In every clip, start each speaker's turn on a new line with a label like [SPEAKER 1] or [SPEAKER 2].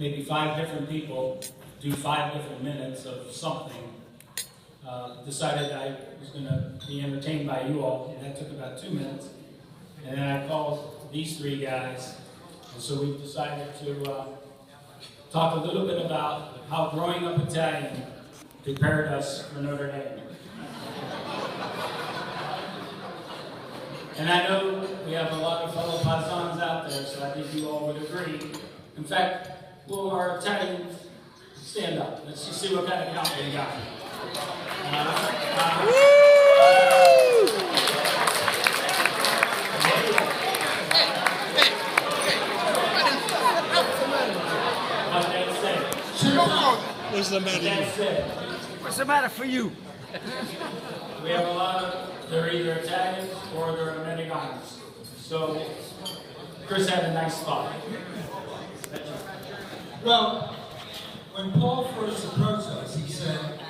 [SPEAKER 1] maybe 5 different people do 5 different minutes of something. Decided I was going to be entertained by you all, and that took about 2 minutes. And then I called these 3 guys, and so we decided to talk a little bit about how growing up Italian prepared us for Notre Dame. And I know we have a lot of fellow Paisans out there, so I think you all would agree. In fact, will our Italians stand up? Let's just see what kind of count they got.
[SPEAKER 2] What's the matter?
[SPEAKER 3] What's the matter for you?
[SPEAKER 1] We have a lot of, they're either Italians or they're Americans. So, Chris had a nice thought.
[SPEAKER 4] Well, when Paul first approached us, he said,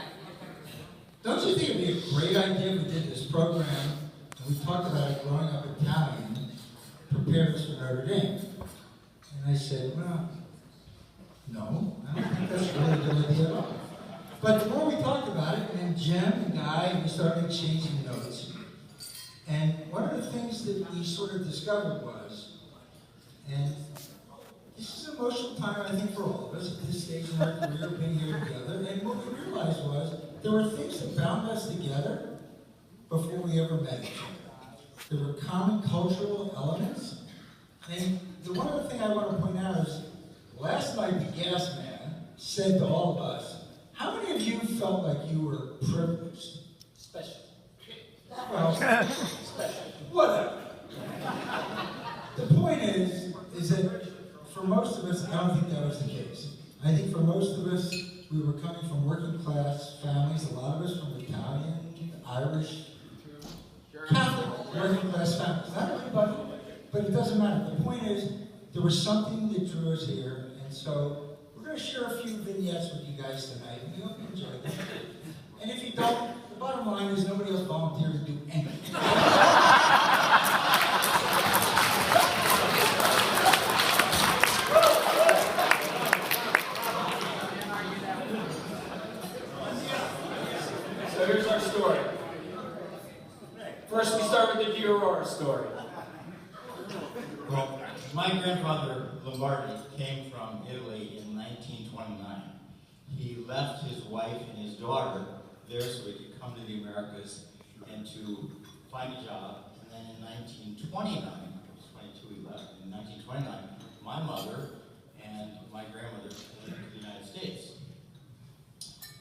[SPEAKER 4] don't you think it'd be a great idea if we did this program, and we talked about it growing up Italian, prepared us for Notre Dame? And I said, well, no, I don't think that's really a good idea at all. But the more we talked about it, and Jim and Guy, we started exchanging notes. And one of the things that we sort of discovered was, and this is an emotional time, I think, for all of us at this stage in our career, being here together. And what we realized was there were things that bound us together before we ever met each other. There were common cultural elements. And the one other thing I want to point out is, last night the gas man said to all of us, how many of you felt like you were privileged?
[SPEAKER 1] Special.
[SPEAKER 4] Well, whatever. The point is that for most of us, I don't think that was the case. I think for most of us, we were coming from working class families, a lot of us from Italian, Irish, Catholic working class families. Not everybody, but it doesn't matter. The point is, there was something that drew us here, and so we're going to share a few vignettes with you guys tonight, and we hope you enjoy them. And if you don't, the bottom line is nobody else volunteered to do anything.
[SPEAKER 1] So here's our story. First, we start with the Aurora story.
[SPEAKER 5] Well, my grandfather Lombardi came from Italy in 1929. He left his wife and his daughter there so he could come to the Americas and to find a job. And then in 1929, I was 22, he left. In 1929, my mother and my grandmother came to the United States.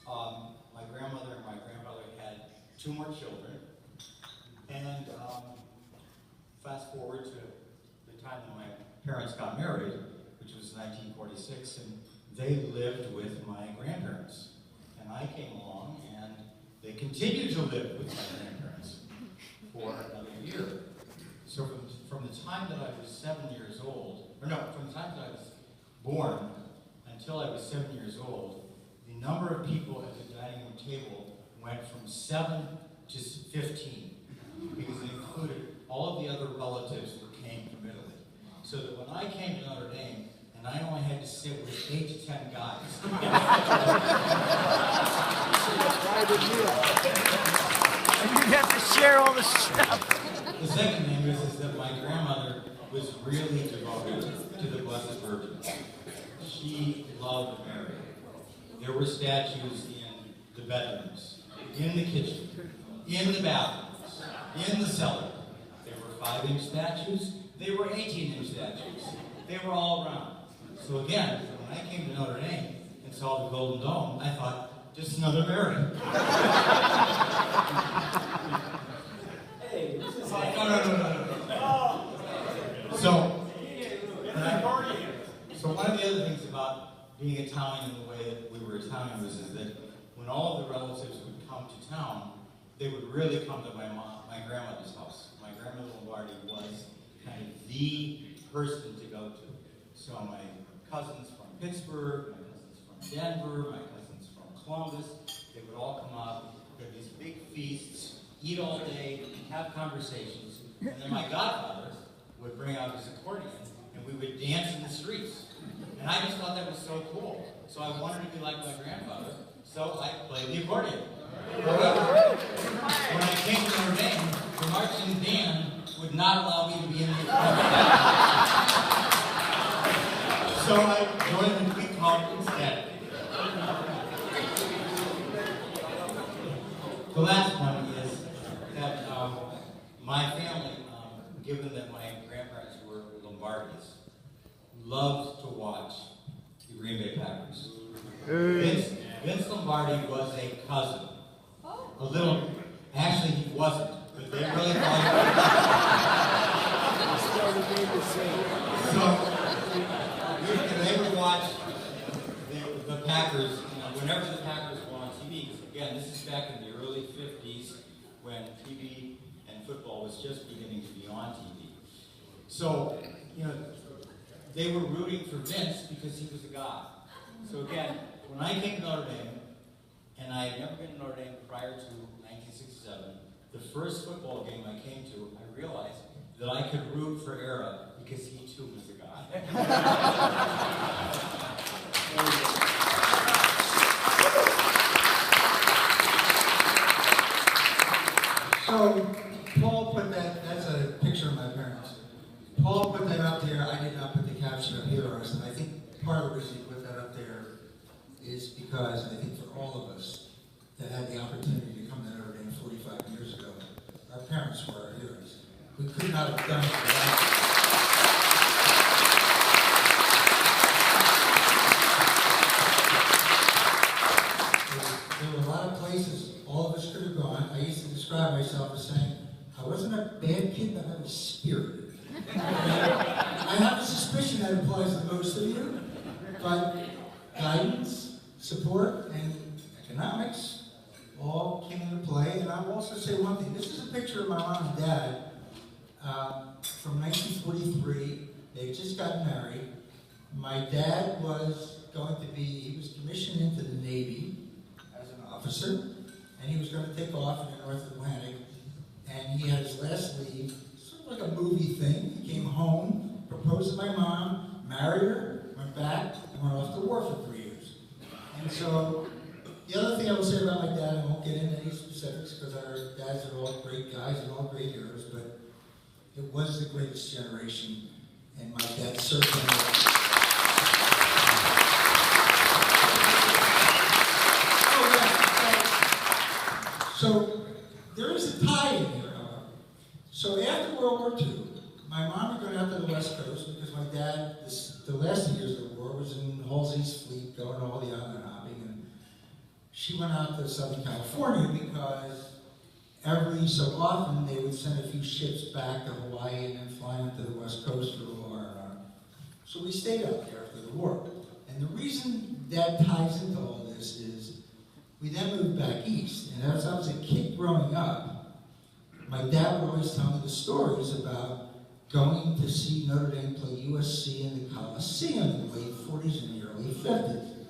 [SPEAKER 5] My grandmother and my grandfather had 2 more children. And fast forward to the time that my parents got married, which was 1946, and they lived with my grandparents. And I came along, and they continued to live with my grandparents for another year. So from the time that I was 7 years old, from the time that I was born until I was 7 years old, the number of people at the dining room table went from 7 to 15, because it included all of the other relatives that came from Italy. So that when I came to Notre Dame, and I only had to sit with 8 to 10 guys.
[SPEAKER 3] And you have to share all the stuff.
[SPEAKER 5] The second thing is that my grandmother was really devoted to the Blessed Virgin. She loved Mary. There were statues in the bedrooms, in the kitchen, in the bathrooms, in the cellar. There were 5-inch statues. They were 18-inch statues. They were all around. So again, when I came to Notre Dame and saw the Golden Dome, I thought, just another Mary.
[SPEAKER 1] Hey, this is
[SPEAKER 5] No. So one of the other things about being Italian in the way that we were Italian was is that when all of the relatives would come to town, they would really come to my grandmother's house. My grandmother Lombardi was kind of the person to go to. So my cousins from Pittsburgh, my cousins from Denver, my cousins from Columbus, they would all come up. There were these big feasts, eat all day, have conversations, and then my godfather would bring out his accordion, and we would dance in the streets. And I just thought that was so cool. So I wanted to be like my grandfather, so I played the accordion. However, when I came to Notre Dame, the marching band would not allow me to be in the accordion. So I joined the Greek harp instead. The last one is that my family, given that my grandparents were Lombardis, loved to watch the Green Bay Packers. Vince Lombardi was a cousin. A little, actually he wasn't, but they really thought So, they would watch the Packers, whenever the Packers were on TV, because again, this is back in the early 50s when TV and football was just beginning to be on TV. So, they were rooting for Vince because he was a guy. So again, when I came to Notre Dame, and I had never been to Notre Dame prior to 1967, the first football game I came to, I realized that I could root for Era because he too was a guy.
[SPEAKER 4] So, Paul put that's a picture of my parents. Paul put that up there. I did not put the caption of Heroes, and I think part of the reason he put that up there is because I think for all of us that had the opportunity to come to Notre Dame 45 years ago, our parents were our heroes. We could not have done it without them. There were a lot of places all of us could have gone. I used to describe myself as saying, I wasn't a bad kid, but I was spirited. I have a suspicion that applies to most of you, but guidance, support, and economics all came into play. And I'll also say one thing. This is a picture of my mom and dad from 1943. They had just gotten married. My dad was he was commissioned into the Navy as an officer, and he was going to take off in the North Atlantic, and he had his last leave, sort of like a movie thing. He came home, proposed to my mom, married her, went back, and went off to war for 3 years. And so, the other thing I will say about my dad, I won't get into any specifics because our dads are all great guys and all great heroes, but it was the greatest generation, and my dad certainly. So there is a tie in here, however. So after World War II, my mom had gone out to the West Coast because my dad, the last years of the war, was in Halsey's fleet going all the island hopping, and she went out to Southern California because every so often they would send a few ships back to Hawaii and then fly into the West Coast for the war. So we stayed out there after the war. And the reason that ties into all this is we then moved back east. And as I was a kid growing up, my dad would always tell me the stories about going to see Notre Dame play USC in the Coliseum in the late 40s and the early 50s.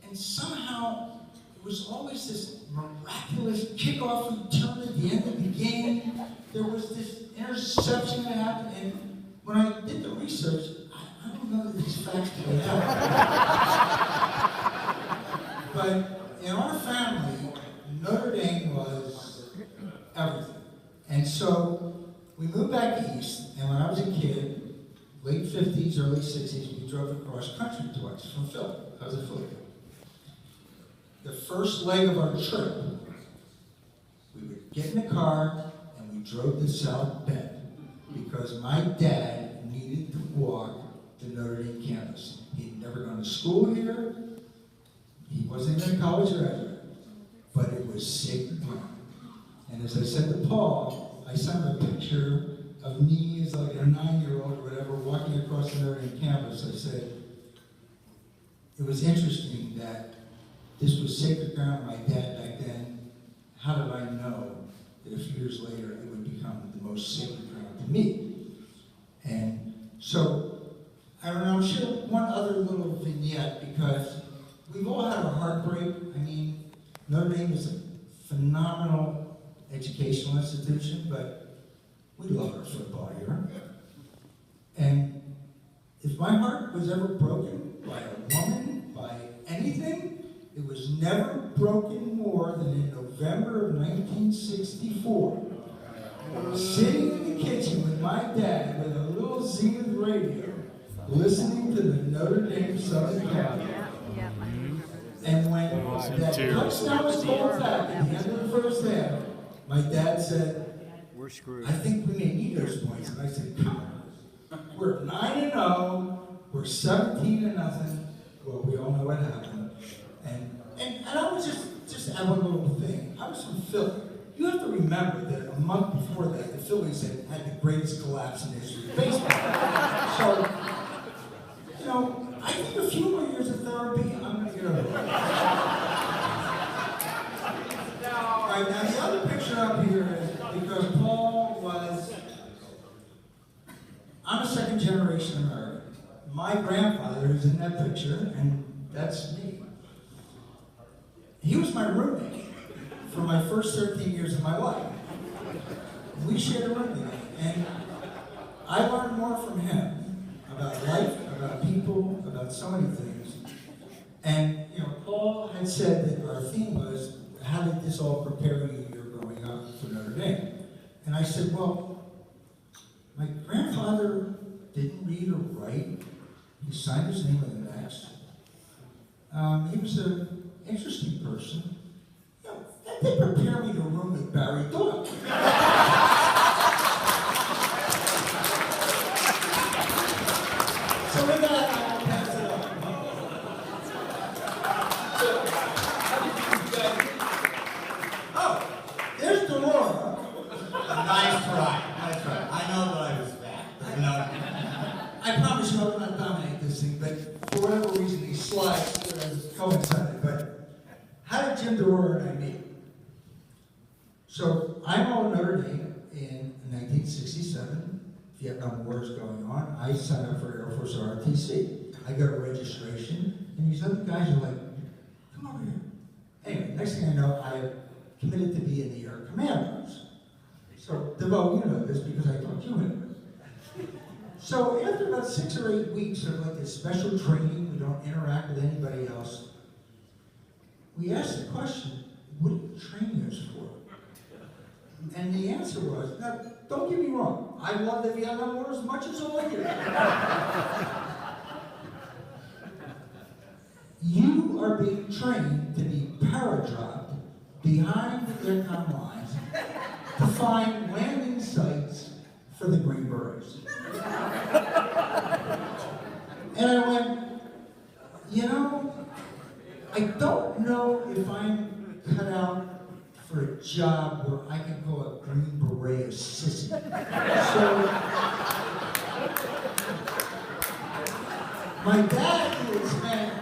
[SPEAKER 4] And somehow, it was always this miraculous kickoff return at the end of the game. There was this interception that happened, and when I did the research, I don't know that these facts can be done. But in our family, Notre Dame was everything. And so we moved back east, and when I was a kid, late 50s, early 60s, we drove across country twice from Philly. I was a Philly kid. The first leg of our trip, we would get in the car and we drove to South Bend because my dad needed to walk to Notre Dame campus. He'd never gone to school here. He wasn't even a college graduate, but it was sacred ground. And as I said to Paul, I sent him a picture of me as like a 9-year-old or whatever walking across the Notre Dame campus. I said, it was interesting that this was sacred ground. My dad back then, how did I know that a few years later it would become the most sacred ground to me? And so, I don't know, I'll share one other little vignette because we've all had a heartbreak. I mean, Notre Dame is a phenomenal educational institution, but we love our football here. And if my heart was ever broken, never broken more than in November of 1964. Sitting in the kitchen with my dad with a little Zenith radio, listening to the Notre Dame Southern Cal. And when that touchdown was called back at the end of the first half, my dad said,
[SPEAKER 3] We're screwed.
[SPEAKER 4] I think we may need those points. And I said, come on. We're 9-0. We're 17-0. Well, we all know what happened. And I was just add one little thing. I was from Philly. You have to remember that a month before that, the Phillies had the greatest collapse in the history of baseball. So, you know, I think a few more years of therapy, I'm going to get over it. All right, now the other picture up here is because Paul was, I'm a second generation American. My grandfather is in that picture, and that's me. He was my roommate for my first 13 years of my life. We shared a room together, and I learned more from him about life, about people, about so many things. And, you know, Paul had said that our theme was, how did this all prepare you you're growing up for Notre Dame? And I said, well, my grandfather didn't read or write. He signed his name with an X. He was an interesting person. You know, that did prepare me to room with Barry Doyle. So with that, I'll pass it on. Oh, there's Delora.
[SPEAKER 5] Nice try. Nice try. I know that I was fat. You know.
[SPEAKER 4] I promise you I will not dominate this thing, but for whatever reason, these slides coincided. But how did Jim Delora and I meet? So I'm all Notre Dame in 1967. Vietnam War is going on. I signed up for Air Force ROTC. I go to registration, and these other guys are like, come over here. Anyway, next thing I know, I committed to be in the Air Commandos. So, DeVoe, you know this because I taught you it. So after about 6 or 8 weeks of like this special training, we don't interact with anybody else, we asked the question, what are you training us for? And the answer was, now, don't get me wrong, I love the Vietnam War as much as all of you. You are being trained to be paradropped behind the aircom lines to find landing sites for the Green Berets. And I went, you know, I don't know if I'm cut out for a job where I can call a Green Beret a sissy. So, my dad, who had spent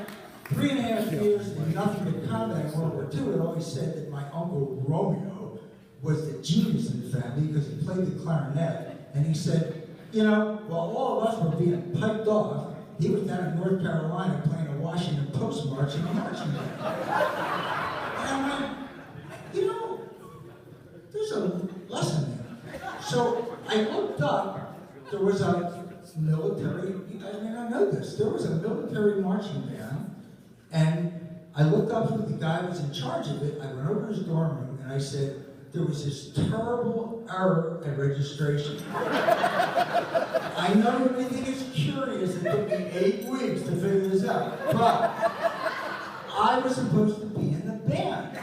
[SPEAKER 4] 3.5 years in nothing but combat in World War II, had always said that my uncle Romeo was the genius in the family because he played the clarinet. And he said, you know, while all of us were being piped off, he was down in North Carolina playing a Washington Post march in a marching band. And I went, you know, there's a lesson there. So I looked up, there was a military, you guys may not know this, there was a military marching band, and I looked up who the guy was in charge of it. I went over to his dorm room and I said, there was this terrible error at registration. I know you may think it's curious, it took me 8 weeks to figure this out, but I was supposed to be in the band.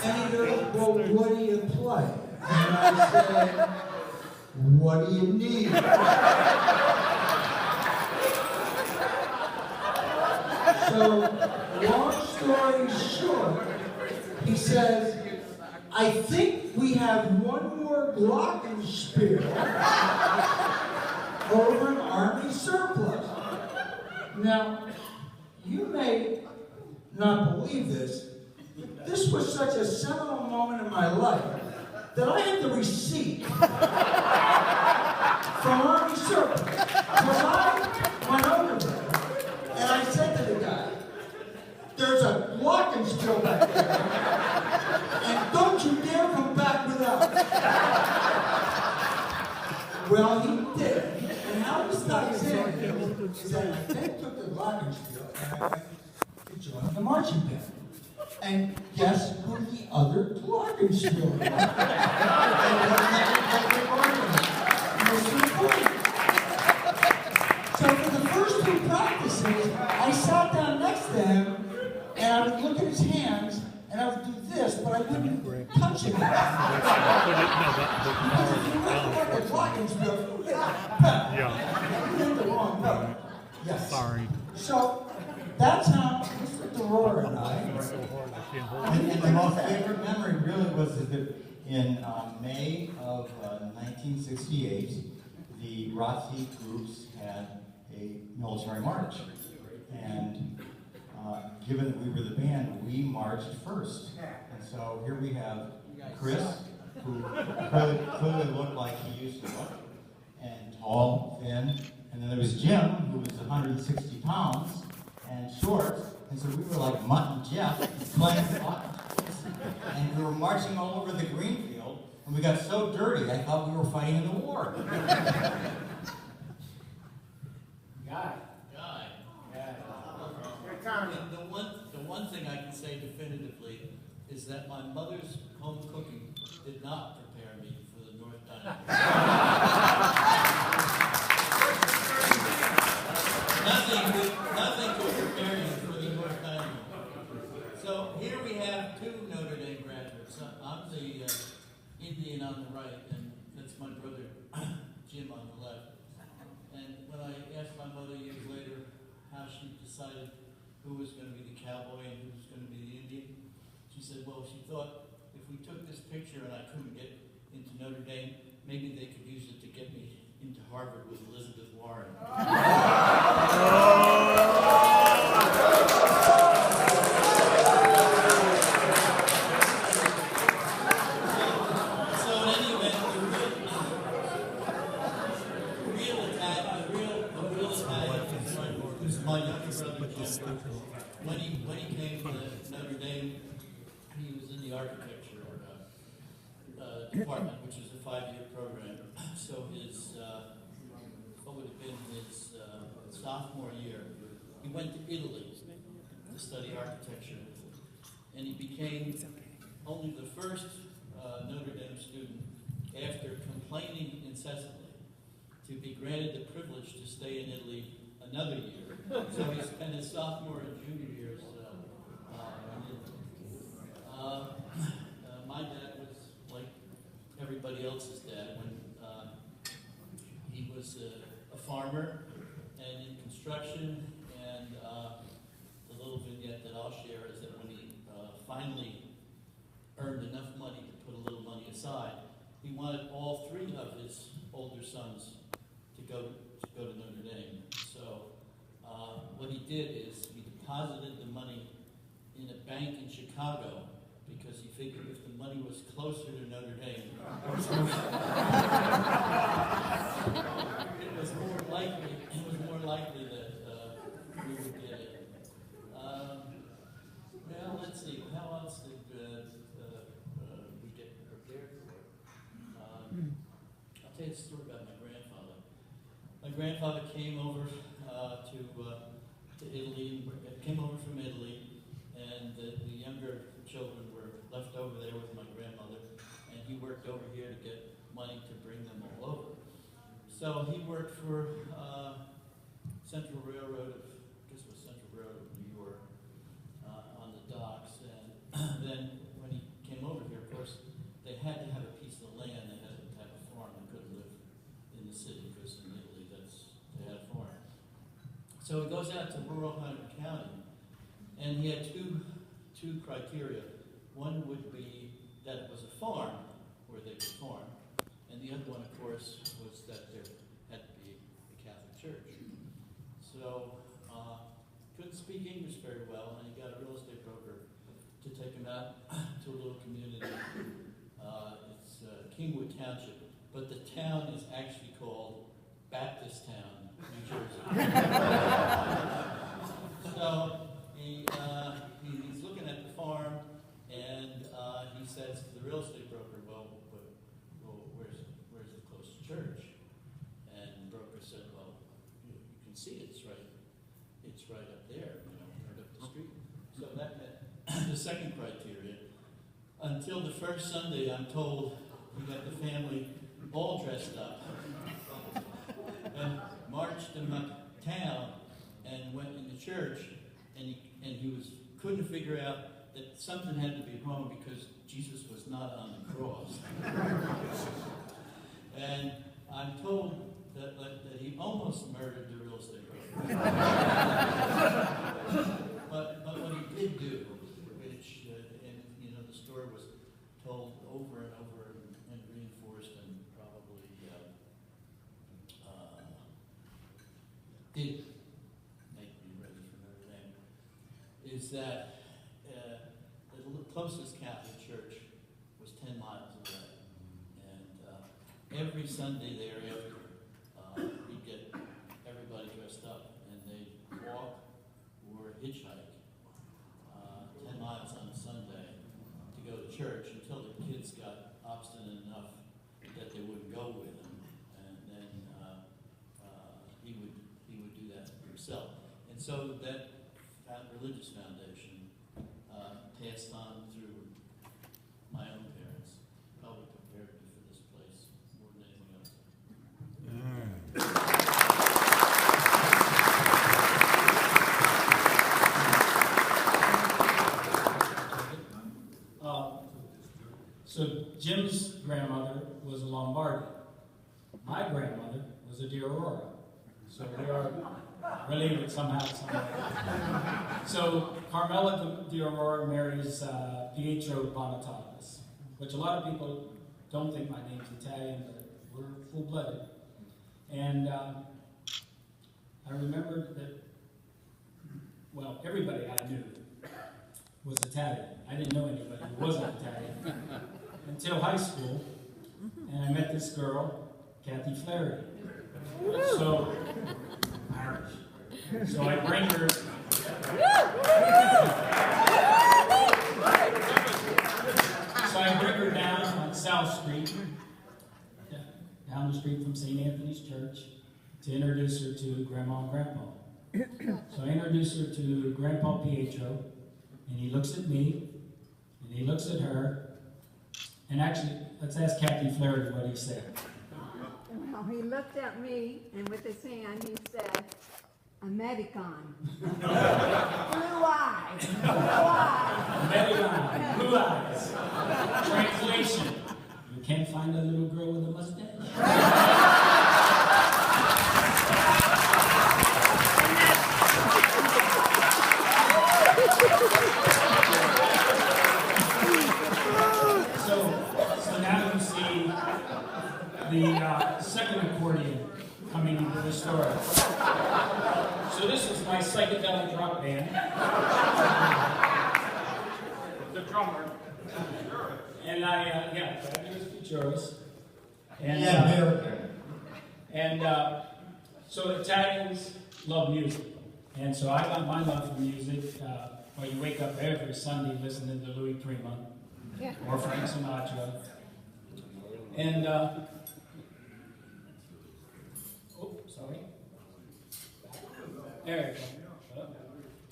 [SPEAKER 4] And he goes, well, what do you play? And I said, what do you need? So, long story short, he says, I think we have one more glockenspiel over an Army surplus. Now, you may not believe this, but this was such a seminal moment in my life that I had the receipt from Army surplus. Because I went over there and I said to the guy, there's a glockenspiel back there, and don't you dare come back without it. Well, he did. And how this ties in is that I then took the glockenspiel and I went to join the marching band. And guess who the other glockenspiel was? So for the first two practices, I sat down next to him and I would look at his hands and I would do this, but I wouldn't touch him. Because if you look at the glockenspiel, you hit the wrong note. Yes.
[SPEAKER 2] Sorry.
[SPEAKER 4] So that's how Mr. DeRoer and I.
[SPEAKER 5] And the most favorite memory really was that in May of 1968, the ROTC groups had a military march. And given that we were the band, we marched first. And so here we have Chris, who clearly looked like he used to look, and tall, thin. And then there was Jim, who was 160 pounds and short. And so we were like Mutt and Jeff playing hockey. And we were marching all over the green field, and we got so dirty, I thought we were fighting in the war.
[SPEAKER 1] Guy.
[SPEAKER 6] The one thing I can say definitively is that my mother's home cooking did not prepare me for the North Dining Room. Nothing could prepare you for the North Dining Room. So here we have two Notre Dame graduates. I'm the Indian on the right, and that's my brother Jim on the left. And when I asked my mother years later how she decided who was going to be the cowboy and who was going to be the Indian, she said, well, she thought if we took this picture and I couldn't get into Notre Dame, maybe they could use it to get me into Harvard with Elizabeth Warren. So in any event, the real Italian who's my younger brother Jim. When he came to Notre Dame, he was in the architecture department, which is a 5-year program. So his what would have been his sophomore year, he went to Italy to study architecture, and he became only the first Notre Dame student, after complaining incessantly, to be granted the privilege to stay in Italy another year. So he spent his sophomore and junior years in Italy. My dad was like everybody else's dad when he was a farmer and in construction, and the little vignette that I'll share is that when he finally earned enough money to put a little money aside, he wanted all 3 of his older sons to go to Notre Dame. So what he did is he deposited the money in a bank in Chicago because he figured if the money was closer to Notre Dame, it was more likely that we would get it. Well, let's see. How else did we get prepared for it? I'll tell you a story about my grandfather. My grandfather came over to Italy, came over from Italy, and the younger children were left over there with my grandmother, and he worked over here to get money to bring them all over. So he worked for Central Railroad of New York on the docks, and then when he came over here, of course, they had to have a piece of land. They had to have a farm. They couldn't live in the city because in Italy they had a farm. So he goes out to rural Hunter County, and he had two criteria. One would be that it was a farm where they could farm, and the other one, of course, was that there had to be a Catholic church. So couldn't speak English very well, and he got a real estate broker to take him out to a little community. It's Kingwood Township, but the town is actually called Baptist Town, New Jersey. So he's looking at the farm, and he says to the real estate broker, well, where's the closest church? And the broker said, well, you can see it. It's right up there, right up the street. So that met the second criteria. Until the first Sunday, I'm told we got the family all dressed up and marched them uptown and went into church, and he couldn't figure out that something had to be wrong because Jesus was not on the cross. And I'm told that he almost murdered the real estate broker. but what he did do, which the story was told over and over and reinforced and probably did make me ready for Notre Dame, is that the closest Catholic church was 10 miles away. And every Sunday thereafter, we'd get everybody dressed up and they'd walk or hitchhike 10 miles on Sunday to go to church until the kids got obstinate enough that they wouldn't go with him. And then he would do that himself. And so that religious foundation passed on through my own parents, probably prepared me for this place more than anything else.
[SPEAKER 1] So Jim's grandmother was a Lombardi. My grandmother was a De Aurora. So we are related somehow, somewhere. So Carmela De Aurora marries Pietro Bonitatis, which a lot of people don't think my name's Italian, but we're full-blooded. And I remembered that, well, everybody I knew was Italian. I didn't know anybody who wasn't Italian until high school, and I met this girl, Kathy Flaherty. So, Irish. So I bring her. So I bring her down on South Street, down the street from St. Anthony's Church, to introduce her to Grandma and Grandpa. So I introduce her to Grandpa Pietro, and he looks at me, and he looks at her, and actually, let's ask Kathy Flaherty what he said.
[SPEAKER 7] Well, he looked at me, and with his hand, he said, American. Blue eyes. Blue eyes.
[SPEAKER 1] American, blue eyes. Translation: you can't find a little girl with a mustache. So now you see the second accordion coming into the story. So this is my psychedelic rock band. The drummer. And Fabulous Futuros. And so Italians love music. And so I got my love for music. Well, you wake up every Sunday listening to Louis Prima or Frank Sinatra. And, sorry. There you go.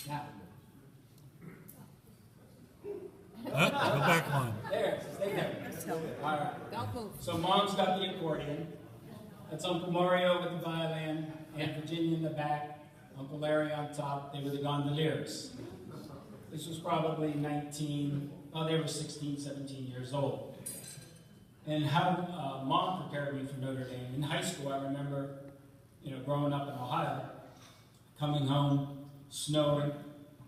[SPEAKER 1] Now.
[SPEAKER 2] Go back one.
[SPEAKER 1] There, stay there. All right. So Mom's got the accordion. That's Uncle Mario with the violin, Aunt Virginia in the back, Uncle Larry on top. They were the gondoliers. This was probably they were 16, 17 years old. And how Mom prepared me for Notre Dame. In high school, I remember, growing up in Ohio, coming home, snowing.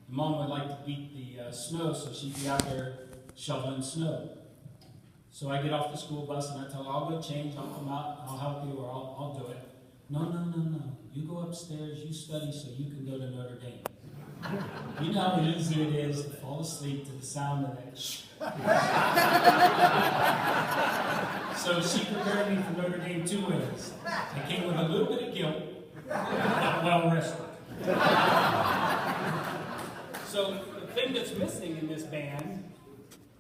[SPEAKER 1] Mom would like to beat the snow, so she'd be out there shoveling snow. So I get off the school bus and I tell her, I'll go change, I'll come out, I'll help you, or I'll do it. No. You go upstairs, you study so you can go to Notre Dame. You know how easy it is to fall asleep to the sound of that So she prepared me for Notre Dame 2 ways. I came with a little bit of guilt, but well rested. So the thing that's missing in this band